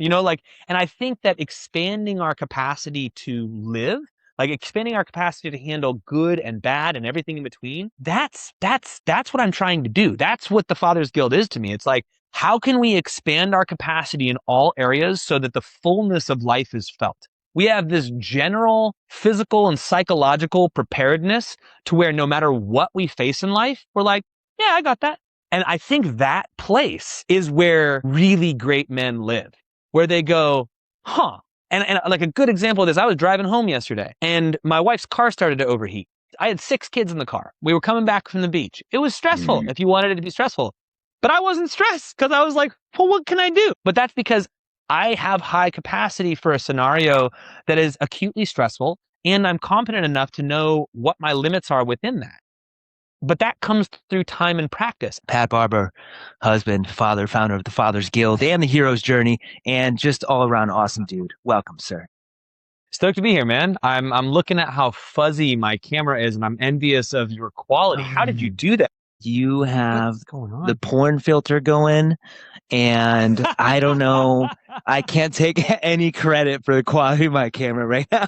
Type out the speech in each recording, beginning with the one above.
And I think that expanding our capacity to live, like expanding our capacity to handle good and bad and everything in between, that's what I'm trying to do. That's what the Father's Guild is to me. It's like, how can we expand our capacity in all areas so that the fullness of life is felt? We have this general physical and psychological preparedness to where no matter what we face in life, we're like, yeah, I got that. And I think that place is where really great men live, where they go, huh. And like a good example of this, I was driving home yesterday and my wife's car started to overheat. I had 6 kids in the car. We were coming back from the beach. It was stressful if you wanted it to be stressful. But I wasn't stressed because I was like, well, what can I do? But that's because I have high capacity for a scenario that is acutely stressful, and I'm competent enough to know what my limits are within that. But that comes through time and practice. Pat Barber, husband, father, founder of the Father's Guild and the Hero's Journey, and just all around awesome dude. Welcome, sir. Stoked to be here, man. I'm looking at how fuzzy my camera is, and I'm envious of your quality. How did you do that? You have the porn filter going, and I don't know. I can't take any credit for the quality of my camera right now.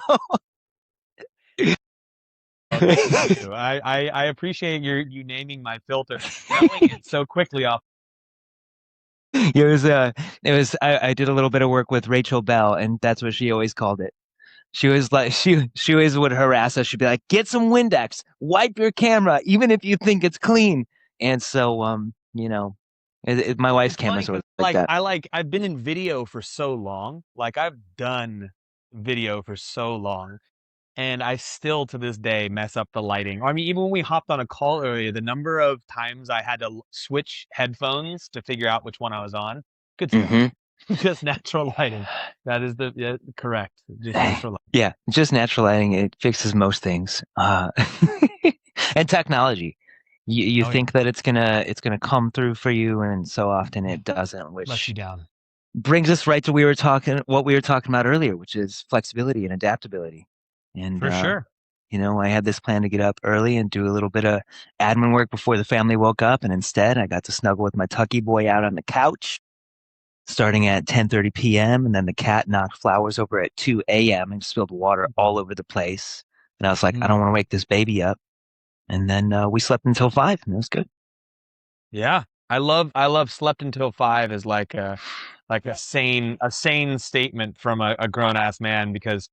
I appreciate you naming my filter, selling it so quickly off. I did a little bit of work with Rachel Bell, and that's what she always called it. She was like, she always would harass us. She'd be like, get some Windex, wipe your camera, even if you think it's clean. And so, my wife's camera's always like that. I've been in video for so long. Like I've done video for so long. And I still, to this day, mess up the lighting. I mean, even when we hopped on a call earlier, the number of times I had to switch headphones to figure out which one I was on. Good stuff. Just natural lighting. That is correct. Just natural lighting. Yeah, just natural lighting. It fixes most things. And technology. You think that it's gonna come through for you, and so often it doesn't, which lets you down. Brings us right to what we were talking about earlier, which is flexibility and adaptability. And for sure. I had this plan to get up early and do a little bit of admin work before the family woke up. And instead, I got to snuggle with my Tucky boy out on the couch starting at 10:30 p.m. And then the cat knocked flowers over at 2 a.m. and spilled water all over the place. And I was like, I don't want to wake this baby up. And then we slept until 5, and it was good. Yeah. I love slept until 5 as like a sane statement from a grown ass man, because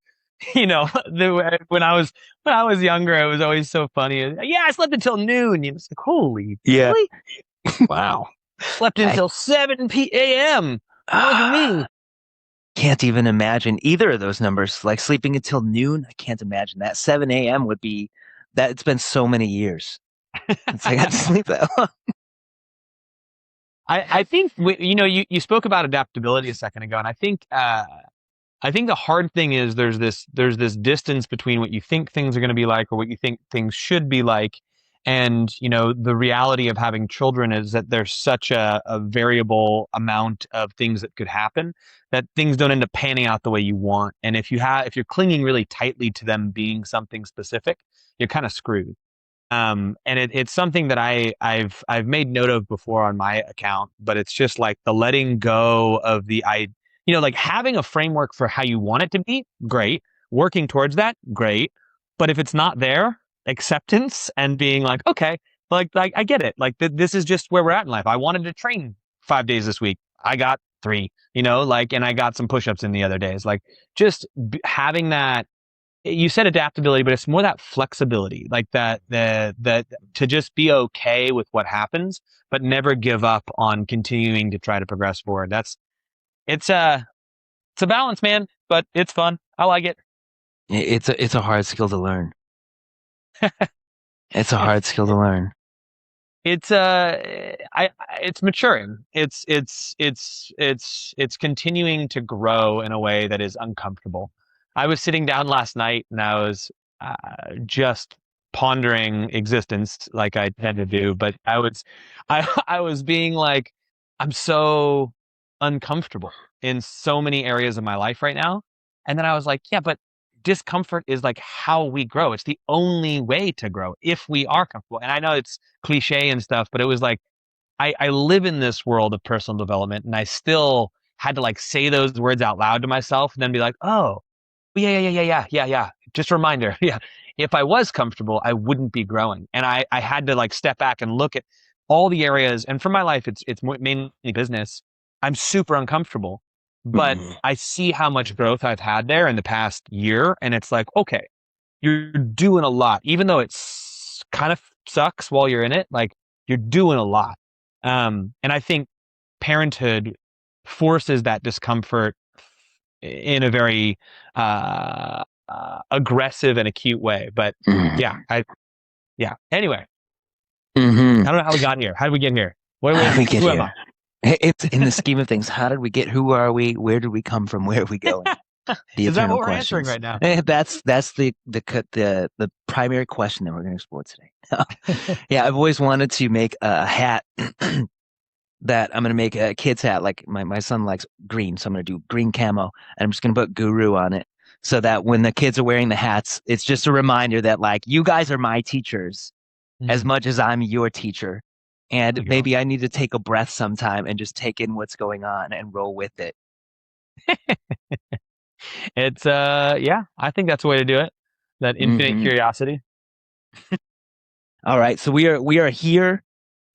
when I was younger, it was always so funny. Yeah, I slept until noon. It's like, holy, yeah, really? Wow, slept until 7 a.m. Look at me. Can't even imagine either of those numbers. Like sleeping until noon, I can't imagine that. 7 a.m. would be that. It's been so many years. It's like I had to sleep that long. I think you spoke about adaptability a second ago, and I think the hard thing is there's this distance between what you think things are going to be like or what you think things should be like, and the reality of having children is that there's such a variable amount of things that could happen that things don't end up panning out the way you want. And if you're clinging really tightly to them being something specific, you're kind of screwed. And it's something that I've made note of before on my account, but it's just like the letting go of like having a framework for how you want it to be, great. Working towards that, great. But if it's not there, acceptance and being like, okay, like I get it. Like this is just where we're at in life. I wanted to train 5 days this week. I got 3, and I got some push-ups in the other days. Like just having that. You said adaptability, but it's more that flexibility, like that to just be okay with what happens, but never give up on continuing to try to progress forward. It's a balance, man, but it's fun. I like it. It's a hard skill to learn. It's a hard skill to learn. It's maturing. It's continuing to grow in a way that is uncomfortable. I was sitting down last night and I was just pondering existence like I tend to do, but I was being like, I'm so uncomfortable in so many areas of my life right now. And then I was like, yeah, but discomfort is like how we grow. It's the only way to grow if we are comfortable. And I know it's cliche and stuff, but it was like, I live in this world of personal development and I still had to like say those words out loud to myself and then be like, oh, yeah. Just a reminder. Yeah. If I was comfortable, I wouldn't be growing. And I had to like step back and look at all the areas. And for my life, it's mainly business. I'm super uncomfortable, but Mhm. I see how much growth I've had there in the past year. And it's like, okay, you're doing a lot, even though it's kind of sucks while you're in it. Like you're doing a lot. And I think parenthood forces that discomfort in a very aggressive and acute way. But yeah, Mhm. yeah. Anyway, Mhm. I don't know how we got here. How did we get here? How did we get Who am I? here? It's in the scheme of things. How did we get? Who are we? Where did we come from? Where are we going? The Is that what eternal we're answering questions. right now? That's the primary question that we're going to explore today. Yeah, I've always wanted to make a hat that I'm going to make a kid's hat. Like my son likes green, so I'm going to do green camo, and I'm just going to put guru on it, so that when the kids are wearing the hats, it's just a reminder that like you guys are my teachers as Mm, much as I'm your teacher. there And we go. maybe I need to take a breath sometime and just take in what's going on and roll with it. It's yeah, I think that's the way to do it. That infinite Hmm. curiosity. All right. So we are here.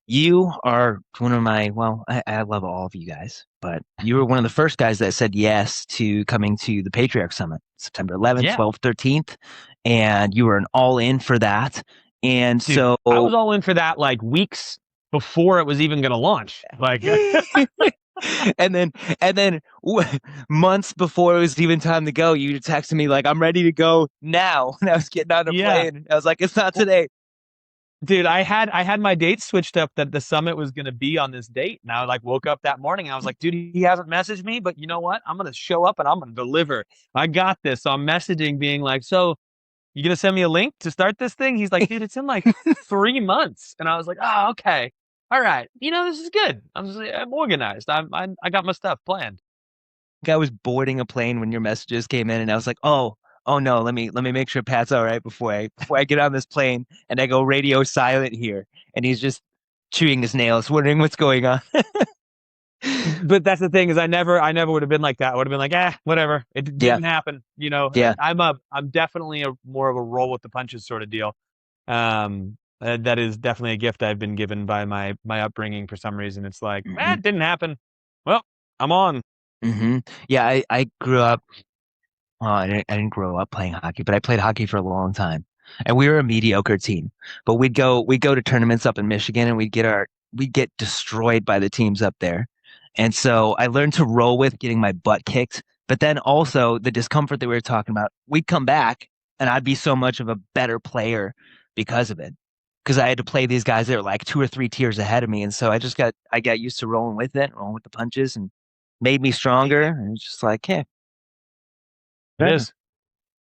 You are one of my, well, I love all of you guys, but you were one of the first guys that said yes to coming to the Patriarch Summit, September 11th, Yeah, 12th, 13th. And you were an all in for that. And dude, so, I was all in for that like weeks before it was even going to launch. Like, and then, months before it was even time to go, you texted me like, I'm ready to go now. And I was getting on a yeah. plane. I was like, it's not today. Dude, I had my dates switched up that the summit was gonna be on this date, and I like woke up that morning and I was like, dude, he hasn't messaged me, but you know what? I'm gonna show up and I'm gonna deliver. I got this. So I'm messaging, being like, so you gonna send me a link to start this thing? He's like, dude, it's in like 3 months, and I was like, oh, okay, all right. This is good. I'm organized. I got my stuff planned. I was boarding a plane when your messages came in, and I was like, oh no, let me make sure Pat's all right before I get on this plane, and I go radio silent here, and he's just chewing his nails, wondering what's going on. But that's the thing, is I never would have been like that. I would have been like, whatever. It Yeah, didn't happen. yeah. I'm definitely a more of a roll with the punches sort of deal. That is definitely a gift I've been given by my upbringing. For some reason, it's like, Hmm. it didn't happen. Well, I'm on. Hmm. Yeah, I grew up. Well, I didn't grow up playing hockey, but I played hockey for a long time. And we were a mediocre team. But we'd go to tournaments up in Michigan and we'd get destroyed by the teams up there. And so I learned to roll with getting my butt kicked. But then also the discomfort that we were talking about, we'd come back and I'd be so much of a better player because of it. Because I had to play these guys that were like 2 or 3 tiers ahead of me. And so I got used to rolling with it, rolling with the punches, and made me stronger. And it's just like, hey, It whatever. is.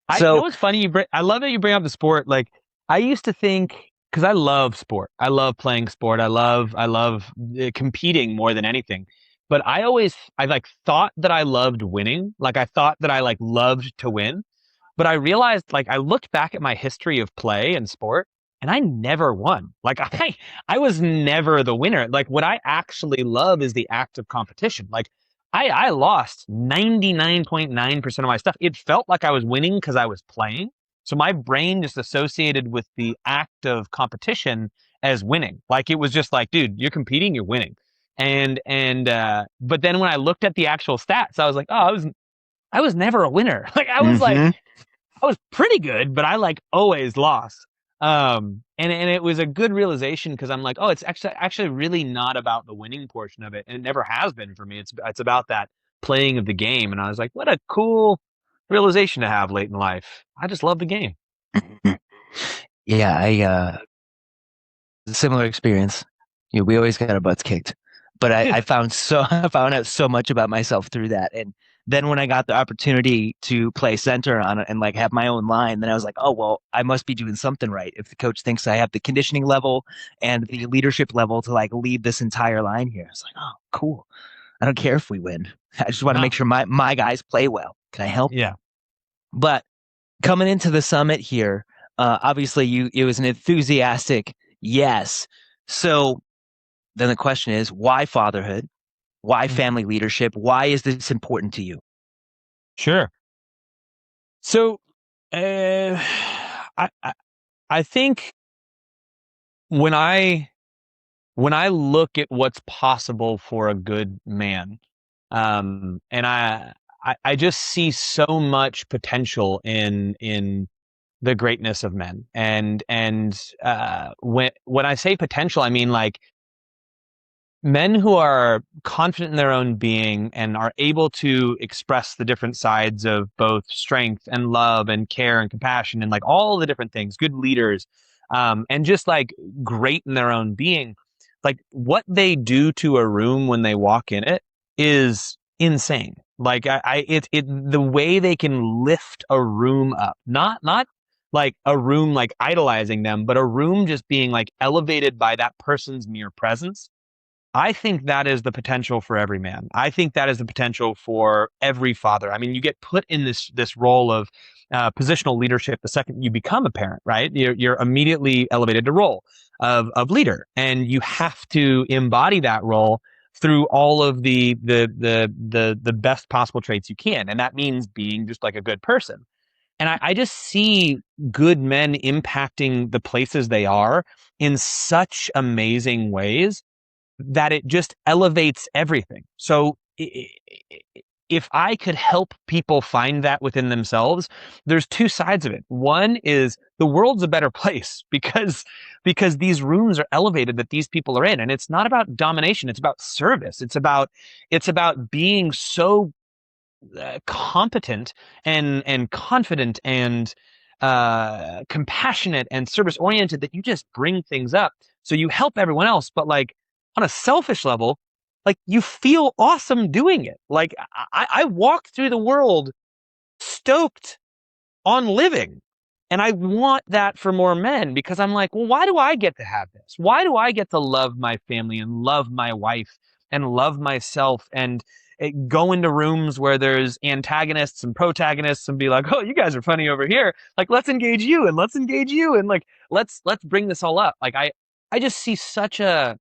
You know So what's funny? I love that you bring up the sport. Like, I used to think, because I love sport. I love playing sport. I love competing more than anything. But I like thought that I loved winning. Like I thought that I like loved to win. But I realized, like, I looked back at my history of play and sport, and I never won. Like, I was never the winner. Like, what I actually love is the act of competition. Like, I lost 99.9% of my stuff. It felt like I was winning because I was playing. So my brain just associated with the act of competition as winning. Like, it was just like, dude, you're competing, you're winning. But then when I looked at the actual stats, I was like, oh, I was never a winner. Like, hmm I was pretty good, but I like always lost. And it was a good realization, because I'm like, oh, it's actually really not about the winning portion of it, and it never has been for me. It's about that playing of the game, and I was like, what a cool realization to have late in life. I just love the game. Yeah, similar experience. We always got our butts kicked, but I found I found out so much about myself through that. And then when I got the opportunity to play center on it and like have my own line, then I was like, oh well, I must be doing something right. If the coach thinks I have the conditioning level and the leadership level to like lead this entire line here, it's like, oh, cool. I don't care if we win. I just want to make No, sure my guys play well. Can I help them? yeah, But coming into the summit here, obviously it was an enthusiastic yes. So then the question is, why fatherhood? Why family leadership? Why is this important to you? Sure. So, uh, I I think when I when I look at what's possible for a good man, and I just see so much potential in the greatness of men, and when I say potential, I mean like men who are confident in their own being and are able to express the different sides of both strength and love and care and compassion and like all the different things, good leaders, and just like great in their own being, like what they do to a room when they walk in it is insane. Like the way they can lift a room up, not like a room like idolizing them, but a room just being like elevated by that person's mere presence. I think that is the potential for every man. I think that is the potential for every father. I mean, you get put in this role of positional leadership the second you become a parent, right? You're immediately elevated to role of leader, and you have to embody that role through all of the best possible traits you can, and that means being just like a good person. And I just see good men impacting the places they are in such amazing ways that it just elevates everything. So if I could help people find that within themselves, there's two sides of it. One is the world's a better place because these rooms are elevated that these people are in, and it's not about domination, it's about service. It's about being so competent and confident and compassionate and service oriented that you just bring things up. So you help everyone else, but like on a selfish level, like you feel awesome doing it. Like I walk through the world stoked on living. And I want that for more men because I'm like, well, why do I get to have this? Why do I get to love my family and love my wife and love myself and go into rooms where there's antagonists and protagonists and be like, oh, you guys are funny over here. Like, let's engage you and let's engage you and like let's bring this all up. Like I just see such a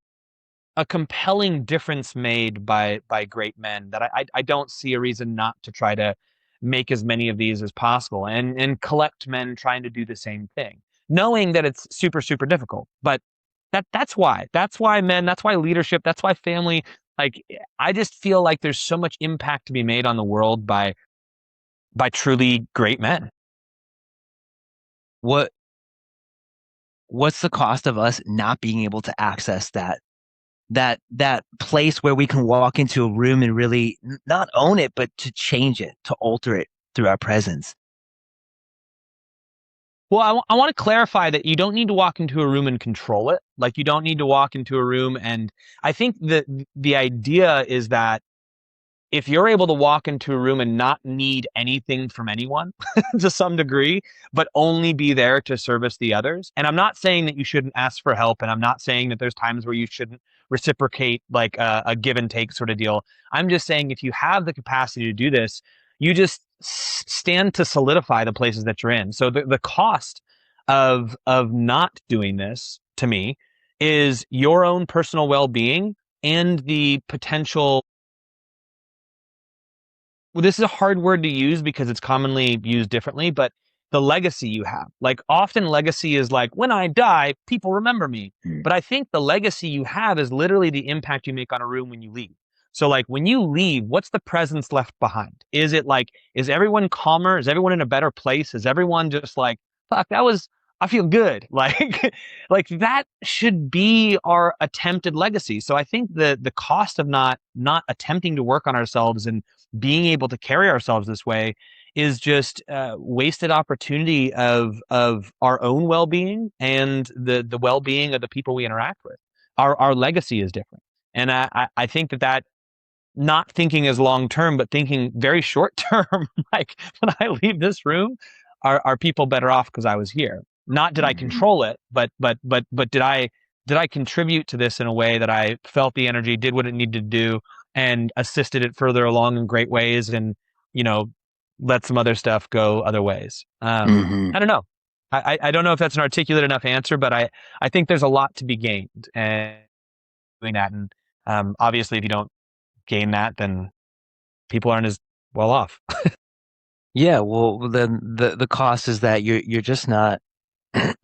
compelling difference made by great men that I don't see a reason not to try to make as many of these as possible and collect men trying to do the same thing, knowing that it's super difficult. But that's why men, that's why leadership, that's why family. Like I just feel like there's so much impact to be made on the world by truly great men. What what's the cost of us not being able to access that place where we can walk into a room and really not own it, but to change it, to alter it through our presence? Well, I want to clarify that you don't need to walk into a room and control it. Like you don't need to walk into a room and I think that the idea is that if you're able to walk into a room and not need anything from anyone to some degree, but only be there to service the others. And I'm not saying that you shouldn't ask for help. And I'm not saying that there's times where you shouldn't reciprocate like a give and take sort of deal. I'm just saying if you have the capacity to do this, you just stand to solidify the places that you're in. So the cost of not doing this to me is your own personal well-being and the potential. Well, this is a hard word to use because it's commonly used differently, but the legacy you have. Like often legacy is like when I die, people remember me. Mm. But I think the legacy you have is literally the impact you make on a room when you leave. So like when you leave, what's the presence left behind? Is it like, is everyone calmer? Is everyone in a better place? Is everyone just like, fuck, I feel good. Like that should be our attempted legacy. So I think the cost of not attempting to work on ourselves and being able to carry ourselves this way is just wasted opportunity of our own well-being and the well-being of the people we interact with. Our legacy is different, and I think that not thinking as long term, but thinking very short term. Like when I leave this room, are people better off because I was here? Not did I Mhm. control it, but did I contribute to this in a way that I felt the energy, did what it needed to do, and assisted it further along in great ways, and you know, let some other stuff go other ways. Mhm. I don't know. I don't know if that's an articulate enough answer, but I think there's a lot to be gained and doing that. And obviously, if you don't gain that, then people aren't as well off. Yeah, well then the cost is that you're just not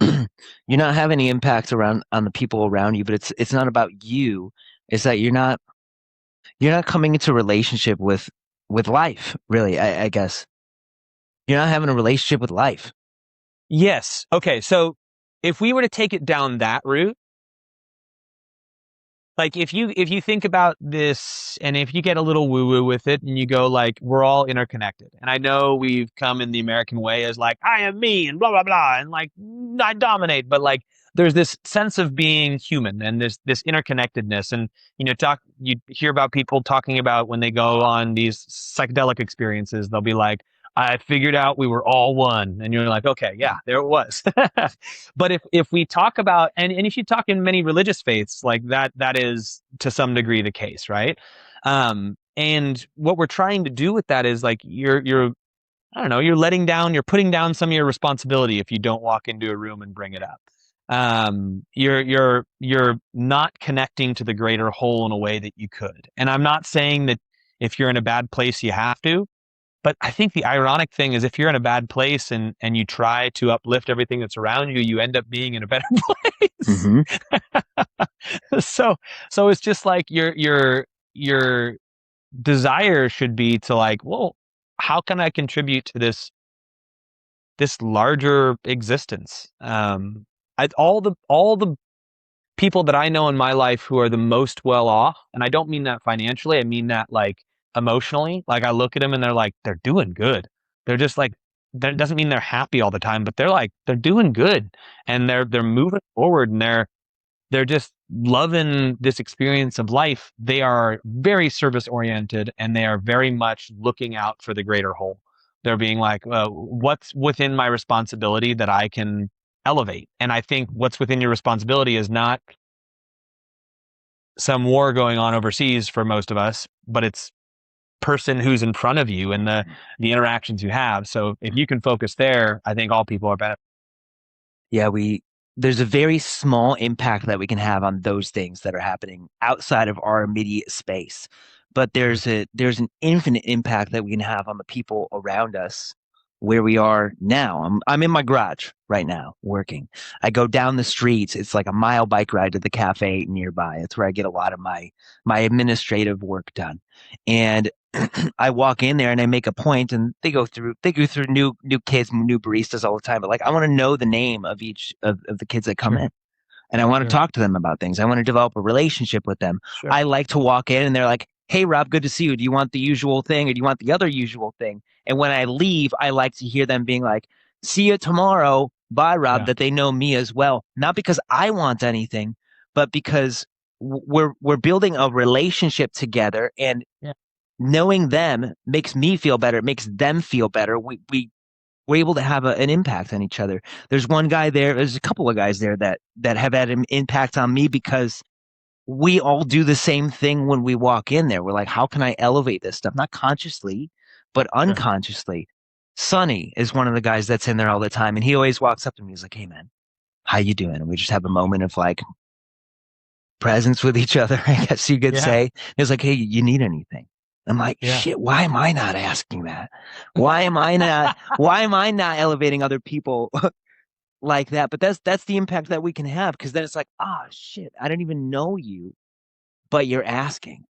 you're not having any impact around on the people around you, but it's not about you. It's that you're not coming into a relationship with life, really, I guess. You're not having a relationship with life. Yes. Okay. So if we were to take it down that route, like if you think about this and if you get a little woo woo with it and you go like we're all interconnected, and I know we've come in the American way as like I am me and blah blah blah and like I dominate, but like there's this sense of being human and this interconnectedness. And you hear about people talking about when they go on these psychedelic experiences, they'll be like, I figured out we were all one. And you're like, okay, yeah, there it was. But if we talk about, and if you talk in many religious faiths, like that is to some degree the case, right? And what we're trying to do with that is like you're I don't know, you're putting down some of your responsibility if you don't walk into a room and bring it up. You're not connecting to the greater whole in a way that you could. And I'm not saying that if you're in a bad place you have to, but I think the ironic thing is if you're in a bad place and you try to uplift everything that's around you, you end up being in a better place. Hmm. so so it's just like your desire should be to like, well, how can I contribute to this larger existence? All the people that I know in my life who are the most well off, and I don't mean that financially, I mean that like emotionally. Like I look at them and they're doing good. They're just like that doesn't mean they're happy all the time, but they're doing good and they're moving forward and they're just loving this experience of life. They are very service oriented and they are very much looking out for the greater whole. They're being like, what's within my responsibility that I can elevate? And I think what's within your responsibility is not some war going on overseas for most of us, but it's person who's in front of you and the interactions you have. So if you can focus there, I think all people are better. Yeah, there's a very small impact that we can have on those things that are happening outside of our immediate space. But there's an infinite impact that we can have on the people around us where we are now. I'm in my garage right now working. I go down the streets. It's like a mile bike ride to the cafe nearby. It's where I get a lot of my administrative work done. And I walk in there and I make a point, and they go through new kids, new baristas all the time. But like, I want to know the name of each of the kids that come Sure, in, and I want to sure, talk to them about things. I want to develop a relationship with them. sure. I like to walk in and they're like, "Hey, Rob, good to see you. Do you want the usual thing or do you want the other usual thing?" And when I leave, I like to hear them being like, "See you tomorrow. Bye, Rob." Yeah, That they know me as well, not because I want anything, but because we're building a relationship together, and yeah, knowing them makes me feel better. It makes them feel better. We're able to have an impact on each other. There's one guy there. There's a couple of guys there that have had an impact on me because we all do the same thing when we walk in there. We're like, how can I elevate this stuff? Not consciously, but sure. unconsciously. Sonny is one of the guys that's in there all the time, and he always walks up to me. He's like, "Hey, man, how you doing?" And we just have a moment of like presence with each other, I guess you could Yeah, say. He's like, "Hey, you need anything?" I'm like, yeah, shit, why am I not asking that? Why am I not elevating other people like that? But that's the impact that we can have, because then it's like, ah, shit, I don't even know you, but you're asking.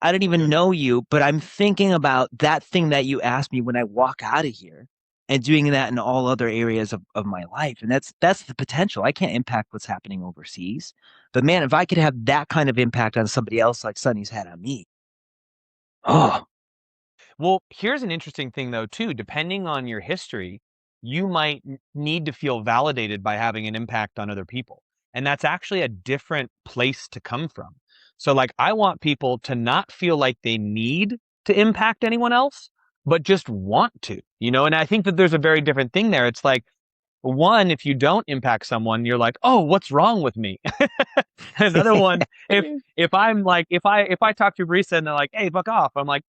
I don't even sure. know you, but I'm thinking about that thing that you asked me when I walk out of here, and doing that in all other areas of my life. And that's the potential. I can't impact what's happening overseas. But man, if I could have that kind of impact on somebody else like Sonny's had on me, oh, Well, here's an interesting thing though, too. Depending on your history, you might need to feel validated by having an impact on other people. And that's actually a different place to come from. So, like, I want people to not feel like they need to impact anyone else, but just want to, And I think that there's a very different thing there. It's like, one, if you don't impact someone, you're like, oh, what's wrong with me? Another one, if I'm like, if I talk to a barista and they're like, hey, fuck off, I'm like,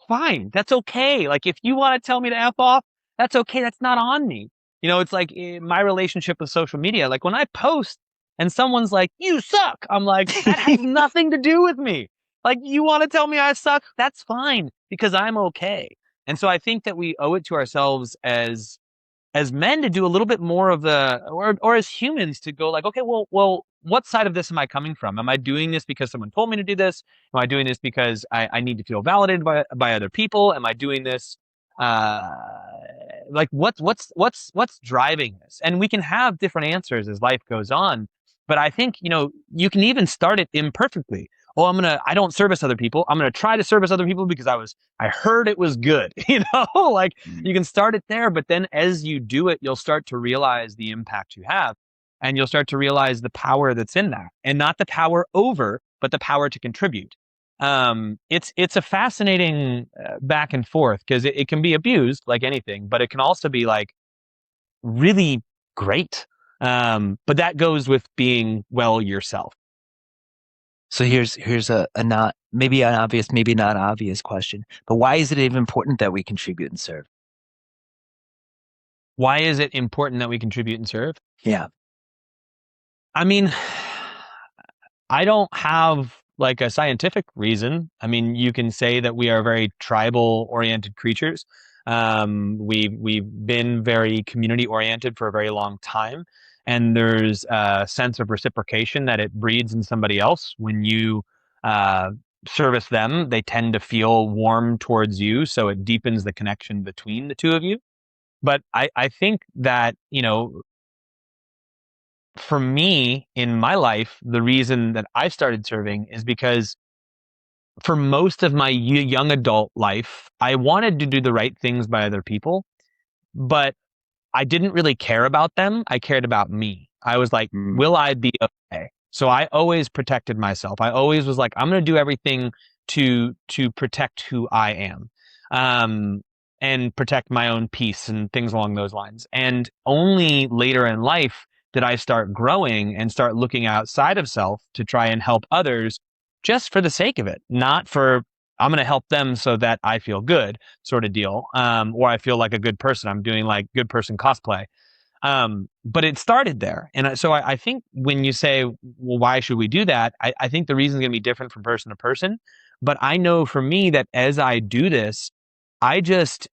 fine, that's okay. Like if you want to tell me to F off, that's okay. That's not on me. It's like my relationship with social media. Like when I post and someone's like, you suck, I'm like, that has nothing to do with me. Like, you want to tell me I suck? That's fine because I'm okay. And so I think that we owe it to ourselves as men to do a little bit more of the, or as humans to go like, okay, well, what side of this am I coming from? Am I doing this because someone told me to do this? Am I doing this because I need to feel validated by other people? Am I doing this uh like what's driving this? And we can have different answers as life goes on, but I think, you can even start it imperfectly. Oh, I don't service other people. I'm gonna try to service other people because I heard it was good. Like, you can start it there, but then as you do it, you'll start to realize the impact you have, and you'll start to realize the power that's in that, and not the power over, but the power to contribute. It's a fascinating back and forth because it can be abused like anything, but it can also be like really great. But that goes with being well yourself. So here's a not maybe an obvious, maybe not obvious question, but why is it even important that we contribute and serve? Why is it important that we contribute and serve? Yeah. I mean, I don't have like a scientific reason. I mean, you can say that we are very tribal oriented creatures. We've been very community oriented for a very long time, and there's a sense of reciprocation that it breeds in somebody else. When you uh, service them, they tend to feel warm towards you, so it deepens the connection between the two of you. But I think that, for me in my life, the reason that I started serving is because for most of my young adult life, I wanted to do the right things by other people, but I didn't really care about them. I cared about me. I was like, Mm, will I be okay? So I always protected myself. I always was like, I'm going to do everything to protect who I am. Um, and protect my own peace and things along those lines. And only later in life did I start growing and start looking outside of self to try and help others just for the sake of it, not for I'm going to help them so that I feel good sort of deal. Or I feel like a good person. I'm doing like good person cosplay. But it started there. And so I think when you say, well, why should we do that? I think the reason is going to be different from person to person. But I know for me that as I do this, I just,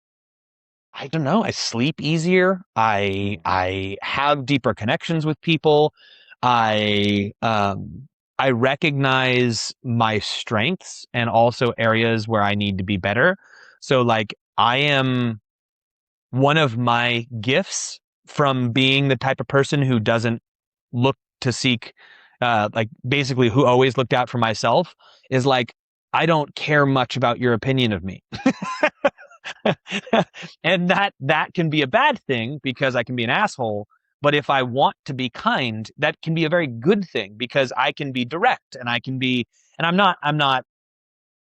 I don't know, I sleep easier. I have deeper connections with people. I recognize my strengths and also areas where I need to be better. So like I am one of my gifts from being the type of person who doesn't look to seek, like basically who always looked out for myself, is like, I don't care much about your opinion of me. And that can be a bad thing because I can be an asshole. But if I want to be kind, that can be a very good thing because I can be direct and I can be, and I'm not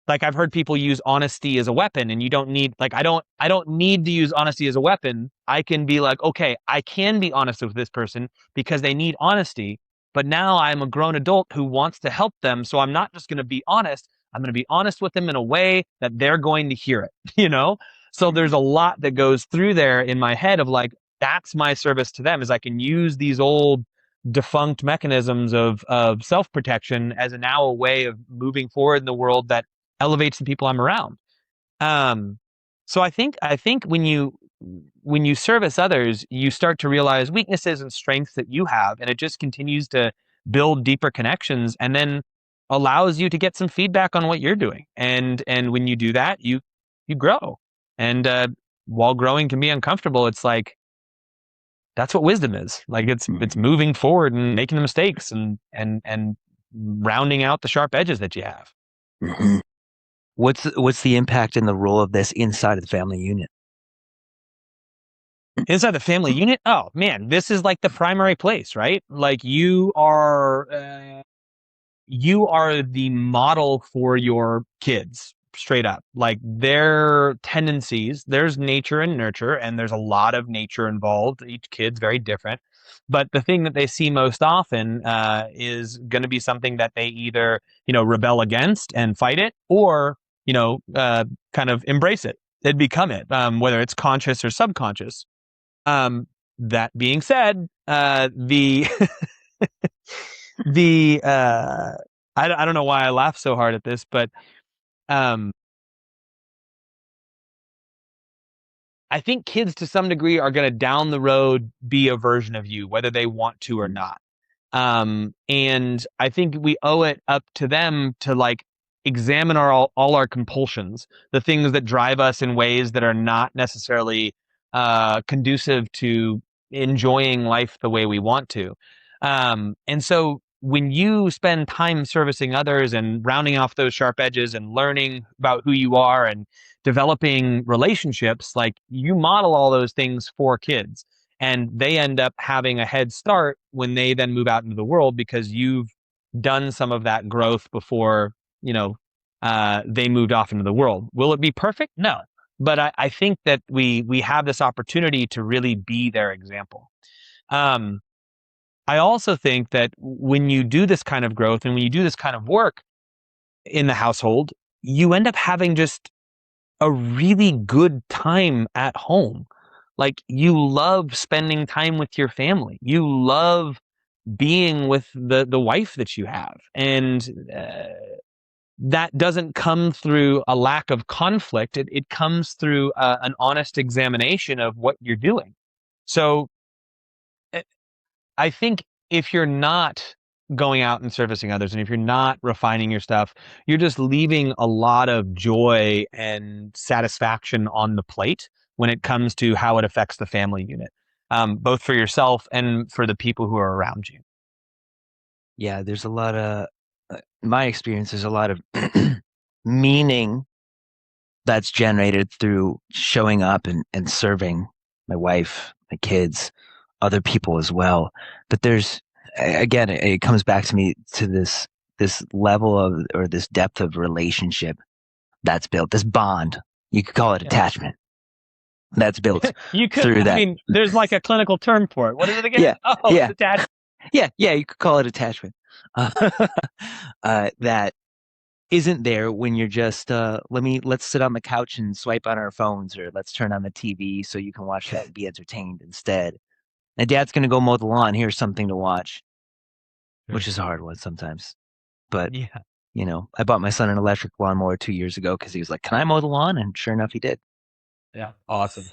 like I've heard people use honesty as a weapon, and you don't need like I don't need to use honesty as a weapon. I can be like, okay, I can be honest with this person because they need honesty, but now I'm a grown adult who wants to help them, so I'm not just going to be honest. I'm going to be honest with them in a way that they're going to hear it, you know? So there's a lot that goes through there in my head of like that's my service to them is I can use these old defunct mechanisms of self-protection as now a way of moving forward in the world that elevates the people I'm around. Um, so I think when you service others, you start to realize weaknesses and strengths that you have, and it just continues to build deeper connections, and then allows you to get some feedback on what you're doing. And when you do that, you grow. And while growing can be uncomfortable, it's like that's what wisdom is. Like it's mm, moving forward and making the mistakes and rounding out the sharp edges that you have. mhm. What's the impact and the role of this inside of the family unit? Inside the family unit, oh man, this is like the primary place, right? Like you are the model for your kids, straight up. Like their tendencies, there's nature and nurture, and there's a lot of nature involved. Each kid's very different. But the thing that they see most often is going to be something that they either, rebel against and fight it, or, kind of embrace it and become it, whether it's conscious or subconscious. That being said, the the I don't know why I laugh so hard at this, but um, I think kids to some degree are going to down the road be a version of you, whether they want to or not. And I think we owe it up to them to like examine all our compulsions, the things that drive us in ways that are not necessarily conducive to enjoying life the way we want to. And so when you spend time servicing others and rounding off those sharp edges and learning about who you are and developing relationships, like you model all those things for kids and they end up having a head start when they then move out into the world because you've done some of that growth before you know they moved off into the world. Will it be perfect? No, but I think that we have this opportunity to really be their example. um, I also think that when you do this kind of growth and when you do this kind of work in the household, you end up having just a really good time at home. Like you love spending time with your family. You love being with the wife that you have, and that doesn't come through a lack of conflict. It comes through an honest examination of what you're doing. So eh, I think if you're not going out and servicing others, and if you're not refining your stuff, you're just leaving a lot of joy and satisfaction on the plate when it comes to how it affects the family unit, both for yourself and for the people who are around you. Yeah, there's a lot of, my experience, there's a lot of meaning that's generated through showing up and serving my wife, my kids, other people as well. But there's, again, it comes back to me to this level of, or this depth of relationship that's built, this bond. You could call it Yeah. attachment. That's built You could, through I that. mean, there's like a clinical term for it. What is it again? Yeah, Oh, it's yeah, attached. yeah. You could call it attachment. Uh, that isn't there when you're just let's sit on the couch and swipe on our phones, or let's turn on the TV so you can watch that and be entertained instead. And dad's gonna go mow the lawn. Here's something to watch, which Sure. is a hard one sometimes. But Yeah. I bought my son an electric lawnmower 2 years ago because he was like, "Can I mow the lawn?" And sure enough, he did. Yeah. Awesome.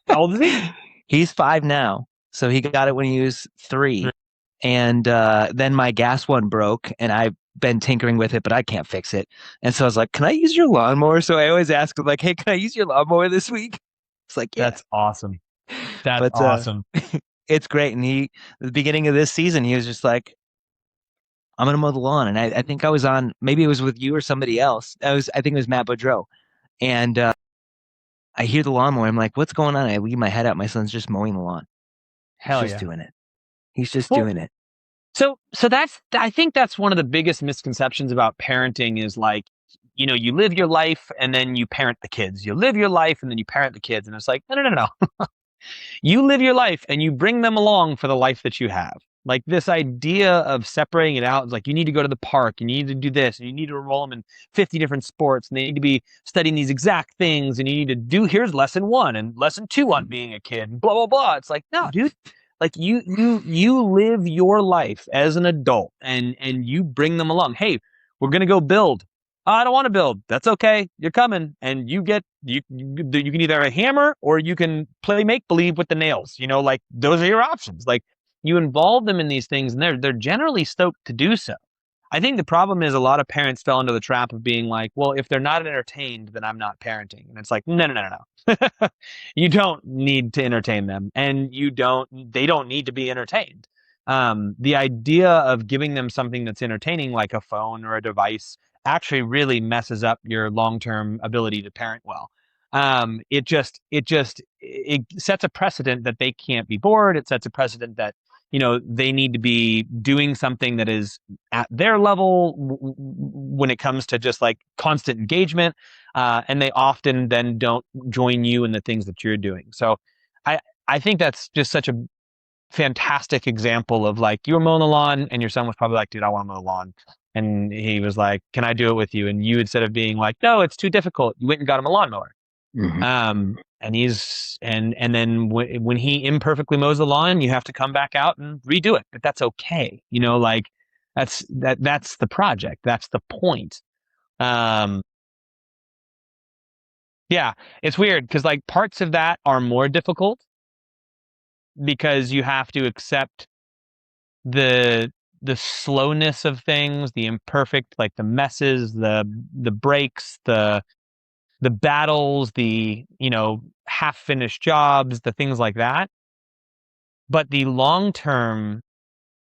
How old is he? He's 5 now, so he got it when he was 3. And then my gas one broke, and I've been tinkering with it, but I can't fix it. And so I was like, "Can I use your lawnmower?" So I always ask him, like, "Hey, can I use your lawnmower this week?" It's like, "Yeah." That's awesome. That's But awesome. it's great. And at the beginning of this season, he was just like, "I'm gonna mow the lawn." And I think I was on, maybe it was with you or somebody else. I think it was Matt Boudreau. And I hear the lawnmower. I'm like, "What's going on?" I leave my head out. My son's just mowing the lawn. He's Hell just yeah. doing it. He's just Well, doing it. so that's I think that's one of the biggest misconceptions about parenting is like, you live your life and then you parent the kids. You live your life and then you parent the kids, and it's like, no, no, no, no. You live your life and you bring them along for the life that you have. Like this idea of separating it out is like you need to go to the park, you need to do this, and you need to enroll them in 50 different sports, and they need to be studying these exact things, and you need to do here's lesson 1 and lesson 2 on being a kid, and blah blah blah. It's like, no, dude. Like you live your life as an adult and you bring them along. Hey, we're gonna go build. Oh, I don't want to build. That's okay. You're coming, and you can either have a hammer or you can play make believe with the nails. Like those are your options. Like you involve them in these things, and they're generally stoked to do so. I think the problem is a lot of parents fell into the trap of being like, well, if they're not entertained, then I'm not parenting. And it's like, no, no, no, no, no. You don't need to entertain them, and they don't need to be entertained. The idea of giving them something that's entertaining, like a phone or a device, actually really messes up your long-term ability to parent well. It sets a precedent that they can't be bored. It sets a precedent that they need to be doing something that is at their level when it comes to just like constant engagement, and they often then don't join you in the things that you're doing. So I think that's just such a fantastic example of like you were mowing the lawn and your son was probably like, dude, I want to mow the lawn. And he was like, can I do it with you? And you, instead of being like, no, it's too difficult, you went and got him a lawnmower. Mhm. And then when he imperfectly mows the lawn, you have to come back out and redo it, but that's okay. Like That's the project. That's the point. Um, yeah, it's weird because like parts of that are more difficult because you have to accept the the slowness of things, the imperfect, like the messes, the breaks, the battles, the half finished jobs, the things like that. But the long term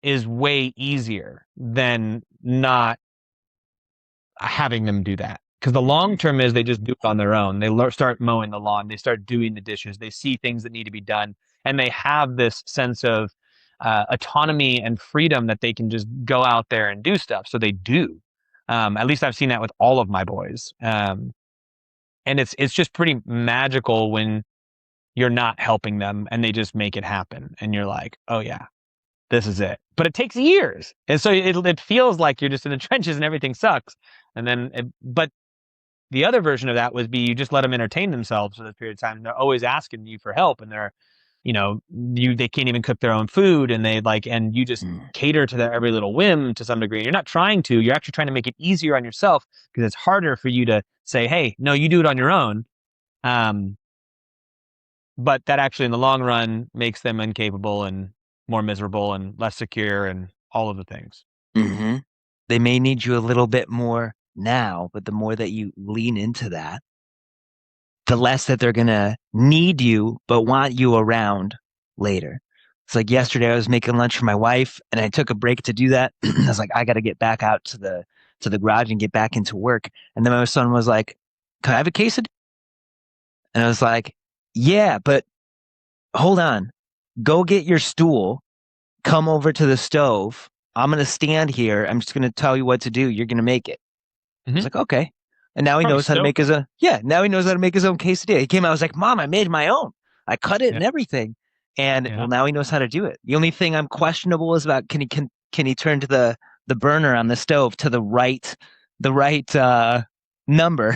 is way easier than not having them do that. Because the long term is they just do it on their own. They start mowing the lawn, they start doing the dishes, they see things that need to be done, and they have this sense of autonomy and freedom that they can just go out there and do stuff. So they do. At least I've seen that with all of my boys, and it's just pretty magical when you're not helping them and they just make it happen, and you're like, oh yeah, this is it. But it takes years, and so it feels like you're just in the trenches and everything sucks. And then, but the other version of that would be you just let them entertain themselves for this period of time. And they're always asking you for help, and they're, they can't even cook their own food, and and you just Mm. cater to their every little whim to some degree. You're not trying to, you're actually trying to make it easier on yourself because it's harder for you to say, hey, no, you do it on your own. Um, but that actually in the long run makes them incapable and more miserable and less secure and all of the things. Hmm. They may need you a little bit more now, but the more that you lean into that, the less that they're gonna need you but want you around later. It's like yesterday I was making lunch for my wife and I took a break to do that. I was like, I gotta get back out to the garage and get back into work. And then my son was like, can I have a quesadilla? And I was like, yeah, but hold on. Go get your stool, come over to the stove. I'm gonna stand here. I'm just gonna tell you what to do. You're gonna make it. I was Mm-hmm. like, okay. And now he Probably knows how to make stoked. his own. Yeah, now he knows how to make his own quesadilla. He came out, I was like, Mom, I made my own. I cut it Yeah. and everything. And Yeah. well, now he knows how to do it. The only thing I'm questionable is about can he turn to the burner on the stove to the right number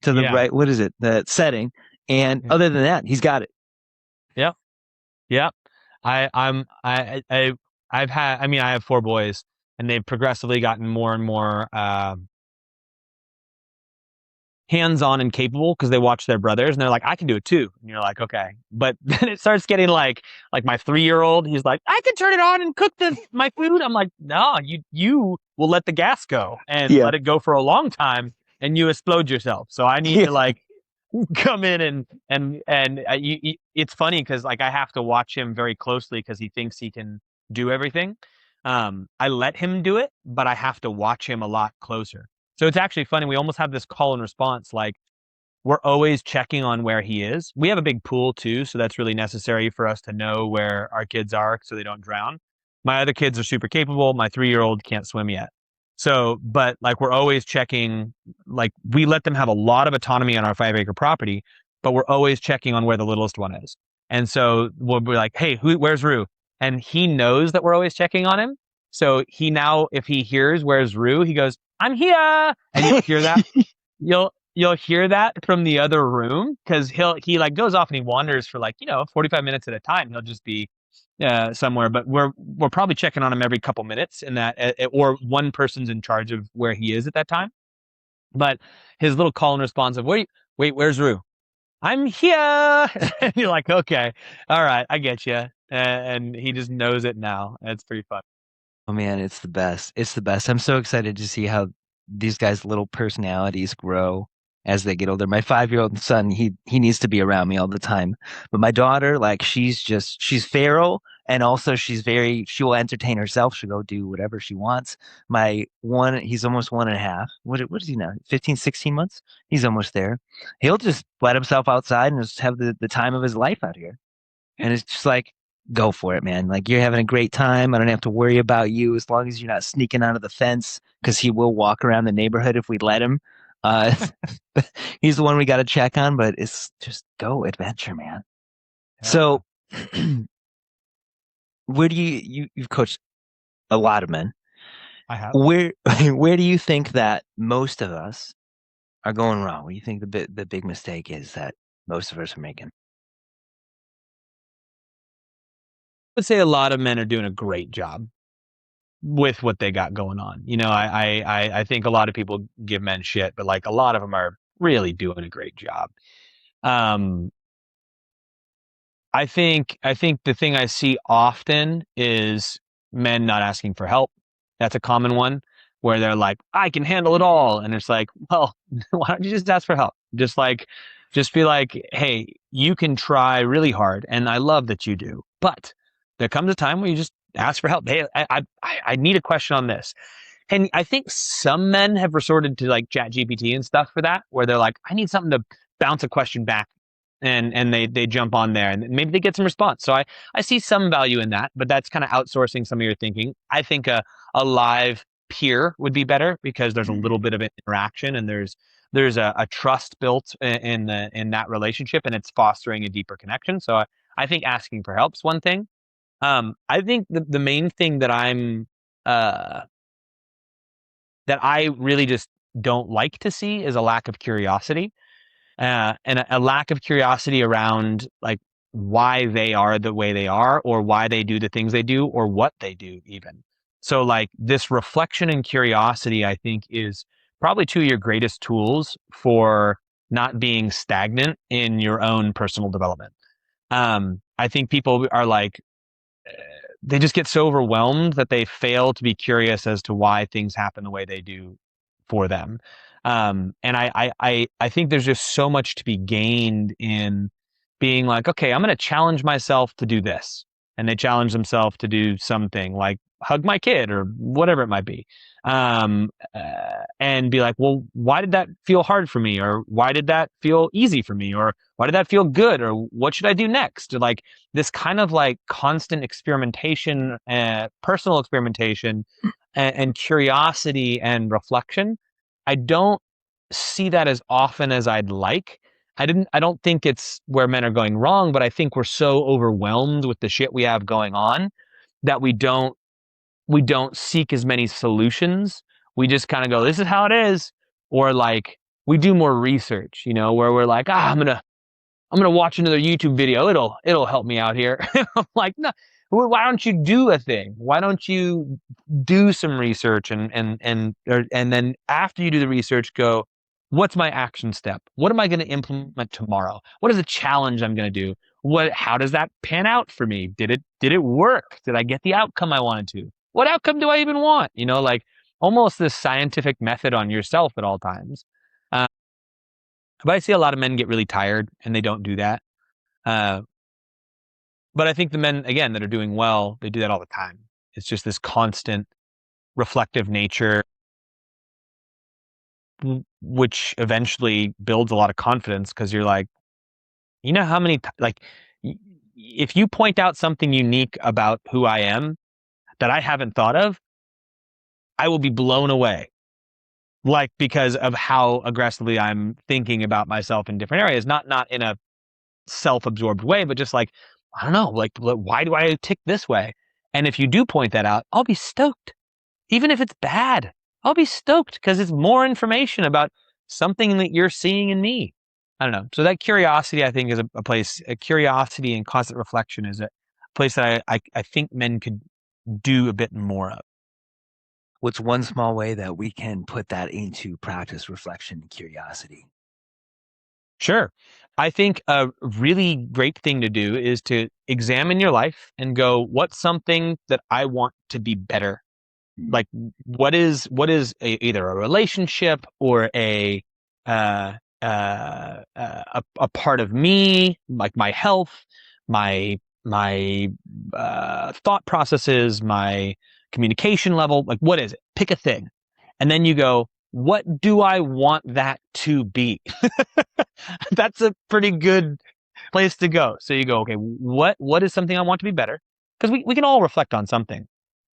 to the Yeah. right what is it? The setting. And Yeah. other than that, he's got it. Yeah. Yeah. I've had, I mean, I have four boys and they've progressively gotten more and more, hands-on and capable because they watch their brothers and they're like, I can do it too. And you're like, okay. But then it starts getting like my 3 year old, he's like, I can turn it on and cook my food. I'm like, no, you will let the gas go and Yeah. let it go for a long time and you explode yourself. So I need Yeah. to like come in it's funny because like I have to watch him very closely because he thinks he can do everything. I let him do it, but I have to watch him a lot closer. So it's actually funny. We almost have this call and response. Like we're always checking on where he is. We have a big pool too, so that's really necessary for us to know where our kids are so they don't drown. My other kids are super capable. My 3 year old can't swim yet. So, but like we're always checking, like we let them have a lot of autonomy on our 5 acre property, but we're always checking on where the littlest one is. And so we'll be like, hey, where's Rue? And he knows that we're always checking on him. So he now, if he hears where's Rue, he goes, I'm here. And you'll hear that you'll hear that from the other room because he like goes off and he wanders for like 45 minutes at a time. He'll just be somewhere, but we're probably checking on him every couple minutes in that, or one person's in charge of where he is at that time. But his little call and response of wait, where's Rue? I'm here. And you're like, okay, all right, I get you. And he just knows it now. It's pretty fun. Oh man, it's the best. It's the best. I'm so excited to see how these guys' little personalities grow as they get older. My 5-year-old son, he needs to be around me all the time. But my daughter, like she's feral and also she will entertain herself. She'll go do whatever she wants. My one, he's almost 1.5. What is he now? 15, 16 months? He's almost there. He'll just let himself outside and just have the time of his life out here. And it's just like, go for it, man. Like you're having a great time. I don't have to worry about you as long as you're not sneaking out of the fence because he will walk around the neighborhood if we let him. Uh, he's the one we got to check on, but it's just go adventure, man. Yeah, So, where do you've coached a lot of men? I have. Where where do you think that most of us are going wrong? What do you think the big mistake is that most of us are making? I would say a lot of men are doing a great job. with what they got going on. I think a lot of people give men shit, but like a lot of them are really doing a great job. Um, I think the thing I see often is men not asking for help. That's a common one where they're like, I can handle it all. And it's like, well, why don't you just ask for help? Just be like, hey, you can try really hard, and I love that you do. But there comes a time where you just ask for help. Hey, I need a question on this. And I think some men have resorted to like Chat GPT and stuff for that, where they're like, I need something to bounce a question back, and they jump on there and maybe they get some response. So I see some value in that, but that's kind of outsourcing some of your thinking. I think a live peer would be better because there's a little bit of interaction, and there's a trust built in that relationship, and it's fostering a deeper connection. So I think asking for help's one thing. I think the main thing uh that I really just don't like to see is a lack of curiosity, and a lack of curiosity around like why they are the way they are, or why they do the things they do, or what they do even. So like this reflection and curiosity, I think, is probably two of your greatest tools for not being stagnant in your own personal development. I think people are like, they just get so overwhelmed that they fail to be curious as to why things happen the way they do for them. And I think there's just so much to be gained in being like, okay, I'm going to challenge myself to do this. And they challenge themselves to do something like hug my kid or whatever it might be. And be like, well, why did that feel hard for me? Or why did that feel easy for me? Or why did that feel good? Or what should I do next? Or like this kind of like constant experimentation, personal experimentation, and curiosity and reflection. I don't see that as often as I'd like. I don't think it's where men are going wrong, but I think we're so overwhelmed with the shit we have going on that we don't seek as many solutions. We just kind of go, this is how it is. Or like we do more research, where we're like, I'm gonna watch another YouTube video. It'll help me out here. I'm like, no, why don't you do a thing? Why don't you do some research, and then after you do the research, go, what's my action step? What am I going to implement tomorrow? What is the challenge I'm going to do? How does that pan out for me? Did it work? Did I get the outcome I wanted to? What outcome do I even want? Like almost this scientific method on yourself at all times. Uh, but I see a lot of men get really tired and they don't do that. Uh, but I think the men, again, that are doing well, they do that all the time. It's just this constant reflective nature, which eventually builds a lot of confidence because you're like, how many, like, if you point out something unique about who I am that I haven't thought of, I will be blown away. Like, because of how aggressively I'm thinking about myself in different areas, not in a self-absorbed way, but just like, I don't know, like, why do I tick this way? And if you do point that out, I'll be stoked. Even if it's bad, I'll be stoked because it's more information about something that you're seeing in me. I don't know. So that curiosity, I think, is a place, a curiosity and constant reflection is a place that I think men could do a bit more of. What's one small way that we can put that into practice, reflection, and curiosity? Sure. I think a really great thing to do is to examine your life and go, what's something that I want to be better? Like, either a relationship or uh, a part of me, like my health, my thought processes, my communication level. Like, what is it? Pick a thing, and then you go, what do I want that to be? That's a pretty good place to go. So you go, okay, what is something I want to be better? Because we can all reflect on something.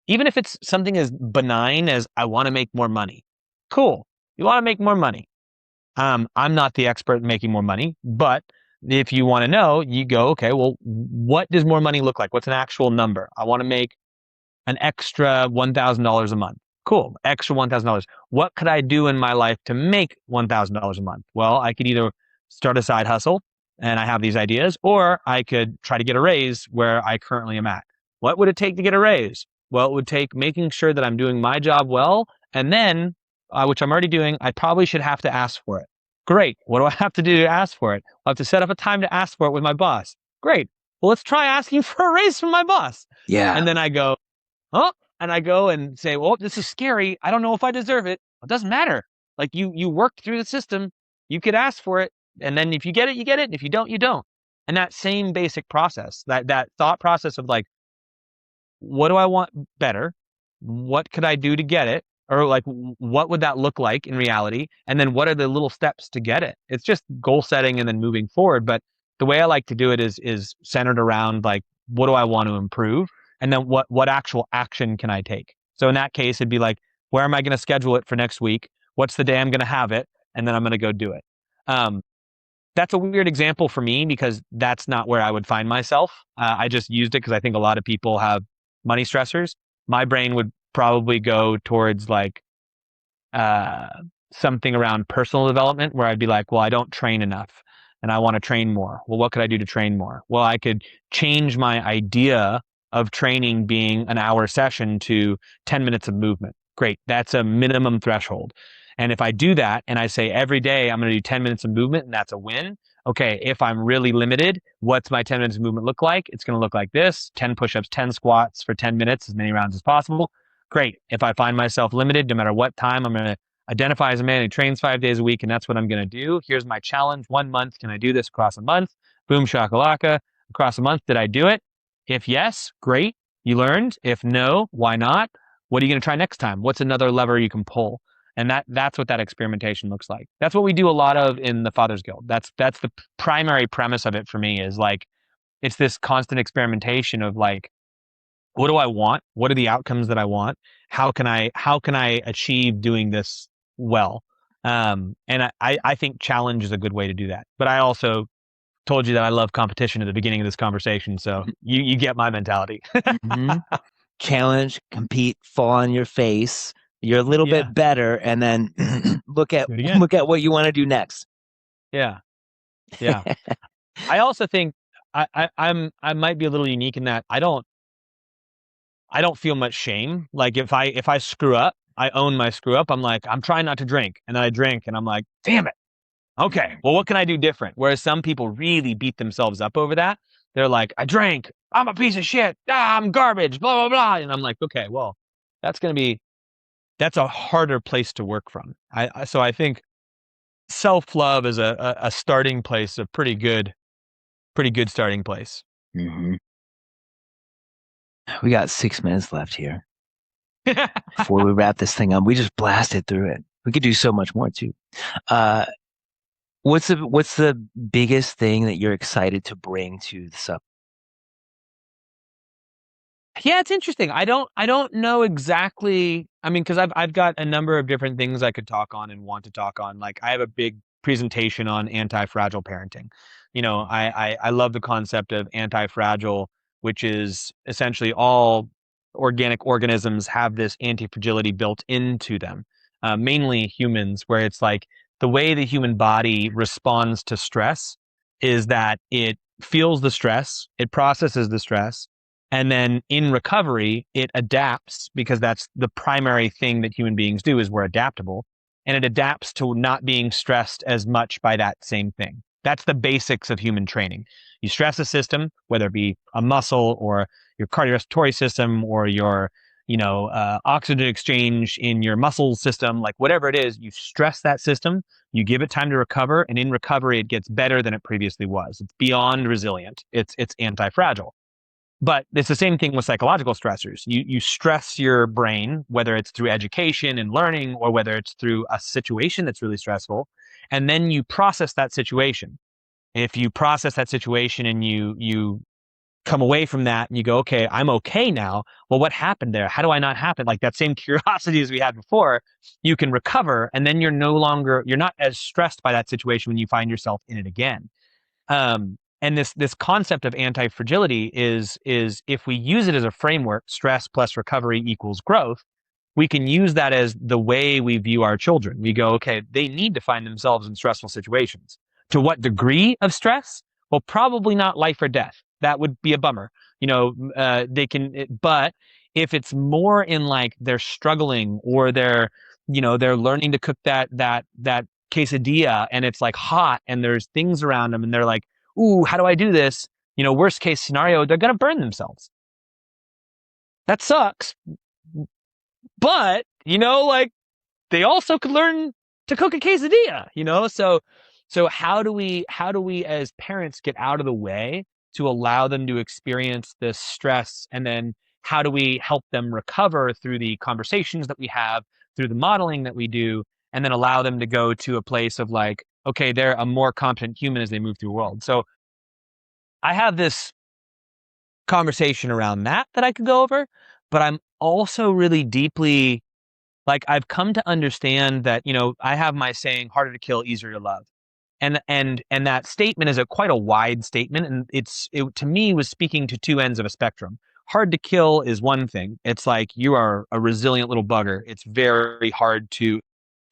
Even if it's something as benign as I want to make more money. Cool. You want to make more money. I'm not the expert in making more money, but if you want to know, you go, okay, well, what does more money look like? What's an actual number? I want to make an extra $1,000 a month. Cool. Extra $1,000. What could I do in my life to make $1,000 a month? Well, I could either start a side hustle and I have these ideas, or I could try to get a raise where I currently am at. What would it take to get a raise? Well, it would take making sure that I'm doing my job well, and then, which I'm already doing, I probably should have to ask for it. Great. What do I have to do to ask for it? I'll have to set up a time to ask for it with my boss. Great. Well, let's try asking for a raise from my boss. Yeah. And then I go, huh? And I go and say, well, this is scary. I don't know if I deserve it. It doesn't matter. Like you worked through the system. You could ask for it. And then if you get it, you get it. And if you don't, you don't. And that same basic process, that thought process of like, what do I want better? What could I do to get it? Or like, what would that look like in reality? And then what are the little steps to get it? It's just goal setting and then moving forward. But the way I like to do it is centered around like, what do I want to improve? And then what actual action can I take? So in that case, it'd be like, where am I going to schedule it for next week? What's the day I'm going to have it? And then I'm going to go do it. Um, that's a weird example for me because that's not where I would find myself. I just used it because I think a lot of people have money stressors. My brain would probably go towards like uh, something around personal development where I'd be like, well, I don't train enough and I want to train more. Well, what could I do to train more? Well, I could change my idea of training being an hour session to 10 minutes of movement. Great. That's a minimum threshold. And if I do that and I say every day I'm going to do 10 minutes of movement and that's a win. Okay, if I'm really limited, what's my 10 minutes of movement look like? It's going to look like this: 10 push-ups, 10 squats for 10 minutes, as many rounds as possible. Great. If I find myself limited, no matter what time, I'm going to identify as a man who trains 5 days a week, and that's what I'm going to do. Here's my challenge. 1 month. Can I do this across a month? Boom, shakalaka. Across a month, did I do it? If yes, great. You learned. If no, why not? What are you going to try next time? What's another lever you can pull? And that's what that experimentation looks like. That's what we do a lot of in the Father's Guild. That's the primary premise of it for me is like, it's this constant experimentation of like, what do I want? What are the outcomes that I want? How can I achieve doing this well? And I think challenge is a good way to do that. But I also told you that I love competition at the beginning of this conversation, so you get my mentality. Hmm. Challenge, compete, fall on your face. You're a little Yeah, bit better, and then look at do it again. look at what you want to do next. Yeah, yeah. I also think I might be a little unique in that I don't feel much shame. Like if I screw up, I own my screw up. I'm like, I'm trying not to drink. And then I drink and I'm like, damn it. Okay. Well, what can I do different? Whereas some people really beat themselves up over that. They're like, I drank. I'm a piece of shit. I'm garbage, blah, blah, blah. And I'm like, okay, well, that's going to be, that's a harder place to work from. So I think self-love is a starting place, a pretty good starting place. Hmm. We got 6 minutes left here before we wrap this thing up. We just blasted through it. We could do so much more too. Uh, what's the biggest thing that you're excited to bring to the sub? Yeah, it's interesting. I don't know exactly. I mean, because I've got a number of different things I could talk on and want to talk on. Like I have a big presentation on anti-fragile parenting. I love the concept of anti-fragile, which is essentially all organic organisms have this anti-fragility built into them. Mainly humans, where it's like the way the human body responds to stress is that it feels the stress, it processes the stress, and then in recovery, it adapts because that's the primary thing that human beings do is we're adaptable. And it adapts to not being stressed as much by that same thing. That's the basics of human training. You stress a system, whether it be a muscle or your cardiorespiratory system or your, oxygen exchange in your muscle system, like whatever it is, you stress that system, you give it time to recover, and in recovery, it gets better than it previously was. It's beyond resilient. It's anti-fragile. But it's the same thing with psychological stressors. You stress your brain, whether it's through education and learning or whether it's through a situation that's really stressful, and then you process that situation. If you process that situation and you come away from that and you go, okay, I'm okay now. Well, what happened there? How do I not happen? Like that same curiosity as we had before, you can recover, and then you're not as stressed by that situation when you find yourself in it again. And this concept of anti-fragility is if we use it as a framework, stress plus recovery equals growth, we can use that as the way we view our children. We go, okay, they need to find themselves in stressful situations. To what degree of stress? Well, probably not life or death. That would be a bummer. They can, but If it's more in like they're struggling or they're learning to cook that quesadilla and it's like hot and there's things around them and they're like, ooh, how do I do this? Worst case scenario, they're going to burn themselves. That sucks. But, like they also could learn to cook a quesadilla. So how do we as parents get out of the way to allow them to experience this stress, and then how do we help them recover through the conversations that we have, through the modeling that we do, and then allow them to go to a place of like, okay, they're a more competent human as they move through the world. So I have this conversation around that I could go over, but I'm also really deeply like I've come to understand that, I have my saying, harder to kill, easier to love. And that statement is quite a wide statement, and it to me was speaking to two ends of a spectrum. Hard to kill is one thing. It's like you are a resilient little bugger. It's very hard to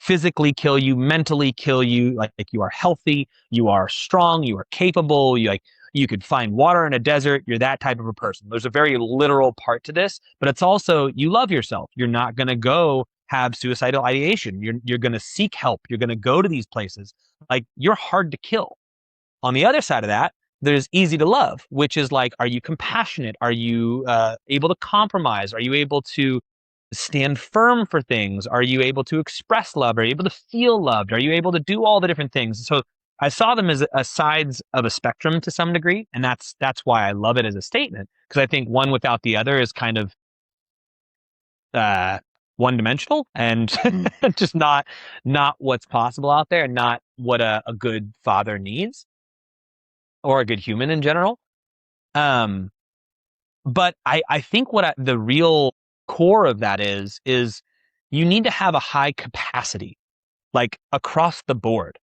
physically kill you, mentally kill you. Like you are healthy, you are strong, you are capable. You could find water in a desert. You're that type of a person. There's a very literal part to this, but it's also you love yourself. You're not going to go have suicidal ideation. You're going to seek help. You're going to go to these places. Like you're hard to kill. On the other side of that, there's easy to love, which is like, are you compassionate? Are you able to compromise? Are you able to stand firm for things? Are you able to express love? Are you able to feel loved? Are you able to do all the different things? So I saw them as sides of a spectrum to some degree, and that's why I love it as a statement, because I think one without the other is kind of uh, one dimensional and just not what's possible out there, and not what a good father needs or a good human in general. Um, but I think the real core of that is you need to have a high capacity, like across the board.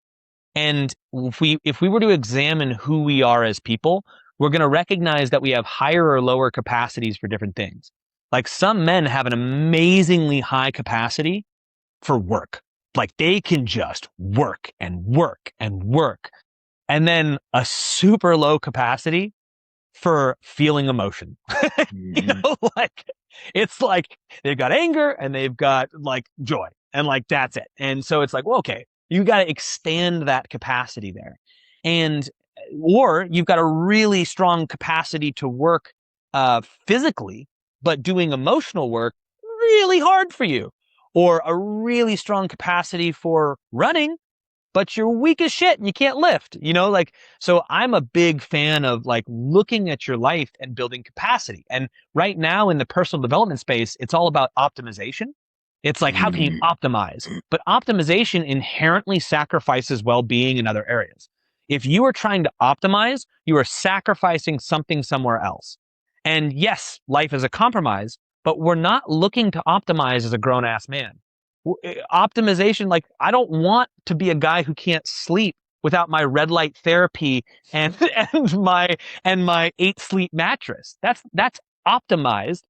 And if we were to examine who we are as people, we're going to recognize that we have higher or lower capacities for different things. Like some men have an amazingly high capacity for work. Like they can just work and work and work. And then a super low capacity for feeling emotion. Mm-hmm. Like it's like they've got anger and they've got like joy, and like that's it. And so it's like, well, okay, you got to expand that capacity there. And or you've got a really strong capacity to work physically, but doing emotional work really hard for you, or a really strong capacity for running, but you're weak as shit and you can't lift, like, so I'm a big fan of like looking at your life and building capacity. And right now in the personal development space, it's all about optimization. It's like, how can you optimize? But optimization inherently sacrifices well-being in other areas. If you are trying to optimize, you are sacrificing something somewhere else. And yes, life is a compromise, but we're not looking to optimize as a grown-ass man. Optimization, like I don't want to be a guy who can't sleep without my red light therapy and and my 8 sleep mattress. That's optimized,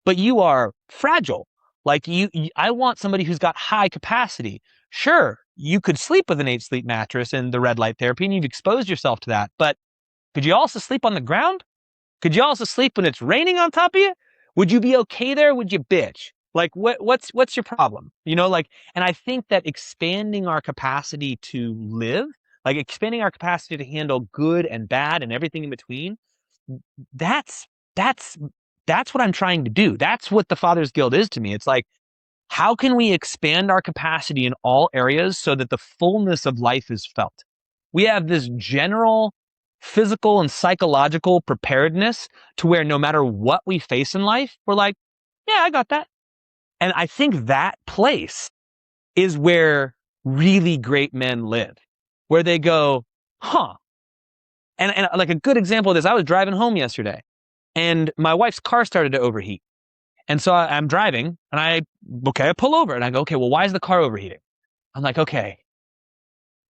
but you are fragile. Like I want somebody who's got high capacity. Sure, you could sleep with an 8 sleep mattress and the red light therapy, and you've exposed yourself to that, but could you also sleep on the ground? Could you also sleep when it's raining on top of you? Would you be okay there? Would you bitch? Like what's your problem? Like, and I think that expanding our capacity to live, like expanding our capacity to handle good and bad and everything in between, that's that's that's what I'm trying to do. That's what the Father's Guild is to me. It's like, how can we expand our capacity in all areas so that the fullness of life is felt? We have this general physical and psychological preparedness to where no matter what we face in life, we're like, yeah, I got that. And I think that place is where really great men live, where they go, huh. And like a good example of this, I was driving home yesterday and my wife's car started to overheat. And so I'm driving and I pull over and I go, okay, well, why is the car overheating? I'm like, okay.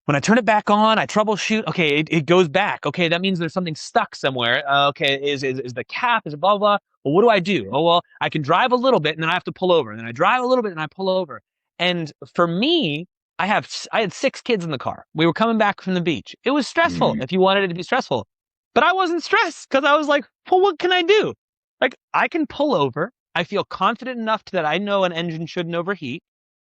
When I turn it back on, I troubleshoot. Okay, it goes back. Okay, that means there's something stuck somewhere. Okay, is the cap? Is it blah, blah? Well, what do I do? Oh, well, I can drive a little bit and then I have to pull over. And then I drive a little bit and I pull over. And for me, I had 6 kids in the car. We were coming back from the beach. It was stressful if you wanted it to be stressful. But I wasn't stressed because I was like, well, what can I do? Like, I can pull over. I feel confident enough that I know an engine shouldn't overheat,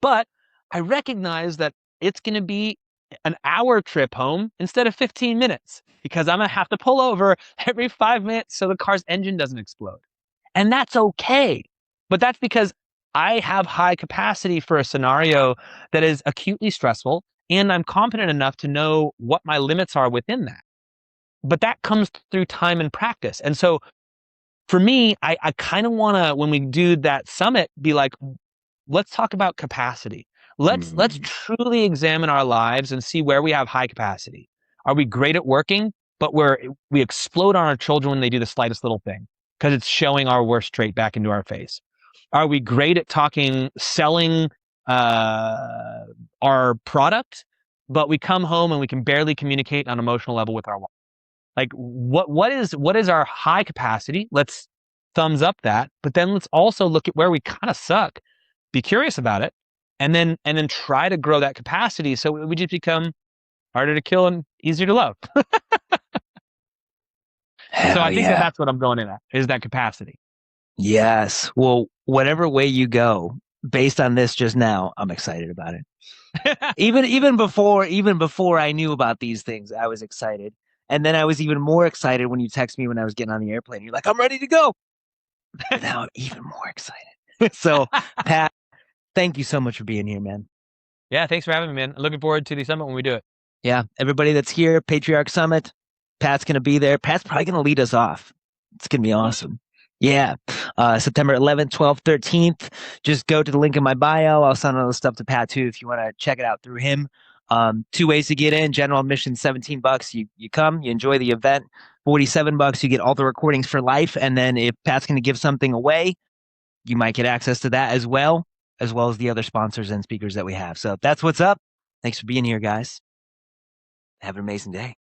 but I recognize that it's going to be an hour trip home instead of 15 minutes because I'm going to have to pull over every 5 minutes so the car's engine doesn't explode. And that's okay. But that's because I have high capacity for a scenario that is acutely stressful, and I'm confident enough to know what my limits are within that. But that comes through time and practice. And so for me, I kind of want to, when we do that summit, be like, let's talk about capacity. Let's Mm. truly examine our lives and see where we have high capacity. Are we great at working, but we explode on our children when they do the slightest little thing because it's showing our worst trait back into our face? Are we great at selling uh, our product, but we come home and we can barely communicate on an emotional level with our wife? Like what is our high capacity? Let's thumbs up that, but then let's also look at where we kind of suck, be curious about it, and then try to grow that capacity so we just become harder to kill and easier to love. So Hell I think that yeah. that's what I'm going in at, is that capacity. Yes. Well, whatever way you go, based on this just now, I'm excited about it. Even before I knew about these things, I was excited. And then I was even more excited when you text me when I was getting on the airplane. You're like, I'm ready to go. Now I'm even more excited. So, Pat, thank you so much for being here, man. Yeah, thanks for having me, man. I'm looking forward to the summit when we do it. Yeah, everybody that's here, Patriarch Summit, Pat's going to be there. Pat's probably going to lead us off. It's going to be awesome. Yeah. September 11th, 12th, 13th. Just go to the link in my bio. I'll send all the stuff to Pat too if you want to check it out through him. Two ways to get in. General admission, $17. You come, you enjoy the event. $47, you get all the recordings for life. And then if Pat's going to give something away, you might get access to that as well as the other sponsors and speakers that we have. So that's what's up. Thanks for being here, guys. Have an amazing day.